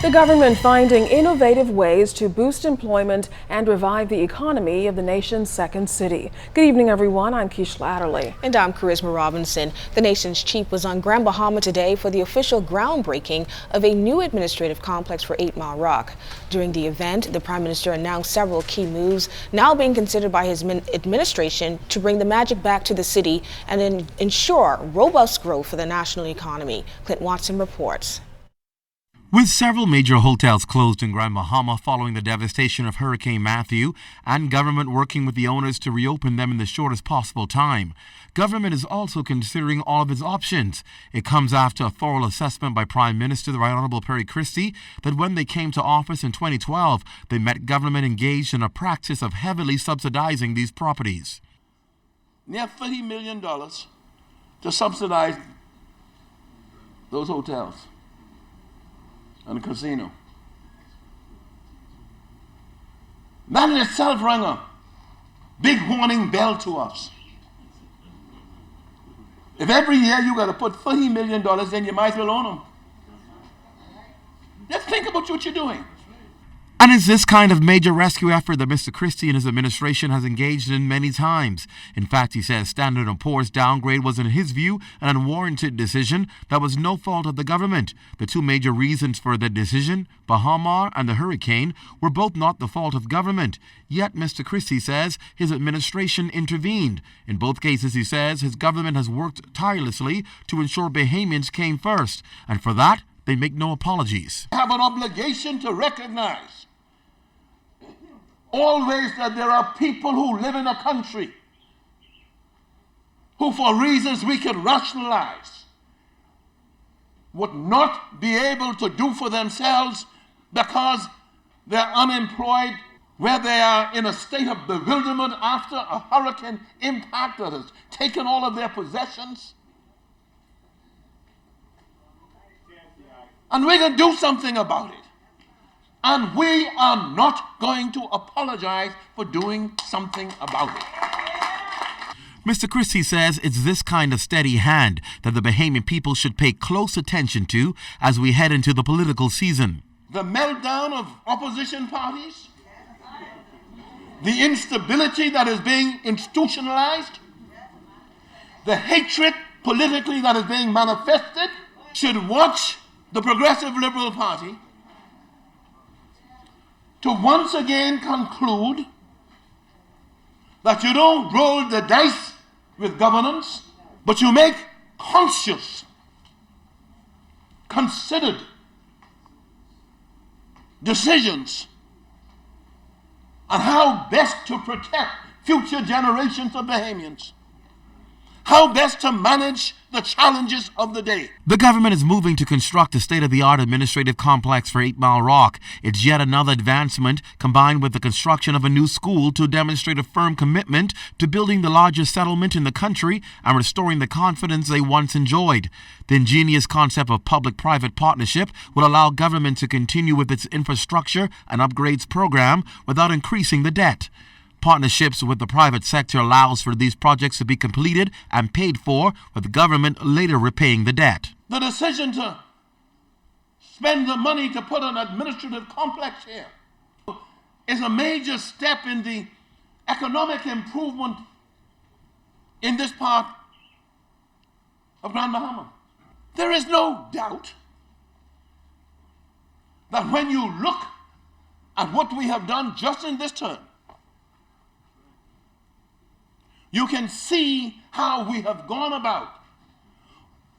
The government finding innovative ways to boost employment and revive the economy of the nation's second city. Good evening, everyone. I'm Keisha Adderley. And I'm Charisma Robinson. The nation's chief was on Grand Bahama today for the official groundbreaking of a new administrative complex for 8 Mile Rock. During the event, the Prime Minister announced several key moves now being considered by his administration to bring the magic back to the city and ensure robust growth for the national economy. Clint Watson reports. With several major hotels closed in Grand Bahama following the devastation of Hurricane Matthew and government working with the owners to reopen them in the shortest possible time, government is also considering all of its options. It comes after a thorough assessment by Prime Minister the Right Honorable Perry Christie that when they came to office in 2012, they met government engaged in a practice of heavily subsidizing these properties. Near $30 million to subsidize those hotels and the casino. That in itself rang a big warning bell to us. If every year you got to put $30 million, then you might as well own them. Just think about what you're doing. And it's this kind of major rescue effort that Mr. Christie and his administration has engaged in many times. In fact, he says Standard & Poor's downgrade was, in his view, an unwarranted decision that was no fault of the government. The two major reasons for the decision, Bahama and the hurricane, were both not the fault of government. Yet, Mr. Christie says his administration intervened. In both cases, he says his government has worked tirelessly to ensure Bahamians came first. And for that, they make no apologies. We have an obligation to recognize always that there are people who live in a country who, for reasons we can rationalize, would not be able to do for themselves because they're unemployed, where they are in a state of bewilderment after a hurricane impact that has taken all of their possessions. And we're going to do something about it. And we are not going to apologize for doing something about it. Mr. Christie says it's this kind of steady hand that the Bahamian people should pay close attention to as we head into the political season. The meltdown of opposition parties, the instability that is being institutionalized, the hatred politically that is being manifested should watch the Progressive Liberal Party to once again conclude that you don't roll the dice with governance, but you make conscious, considered decisions on how best to protect future generations of Bahamians, how best to manage the challenges of the day. The government is moving to construct a state-of-the-art administrative complex for 8 Mile Rock. It's yet another advancement combined with the construction of a new school to demonstrate a firm commitment to building the largest settlement in the country and restoring the confidence they once enjoyed. The ingenious concept of public-private partnership will allow government to continue with its infrastructure and upgrades program without increasing the debt. Partnerships with the private sector allows for these projects to be completed and paid for, with the government later repaying the debt. The decision to spend the money to put an administrative complex here is a major step in the economic improvement in this part of Grand Bahama. There is no doubt that when you look at what we have done just in this term, you can see how we have gone about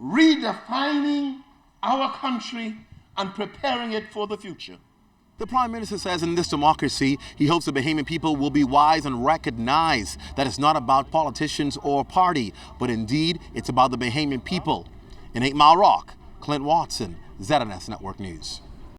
redefining our country and preparing it for the future. The Prime Minister says in this democracy, he hopes the Bahamian people will be wise and recognize that it's not about politicians or party, but indeed it's about the Bahamian people. In 8 Mile Rock, Clint Watson, ZNS Network News.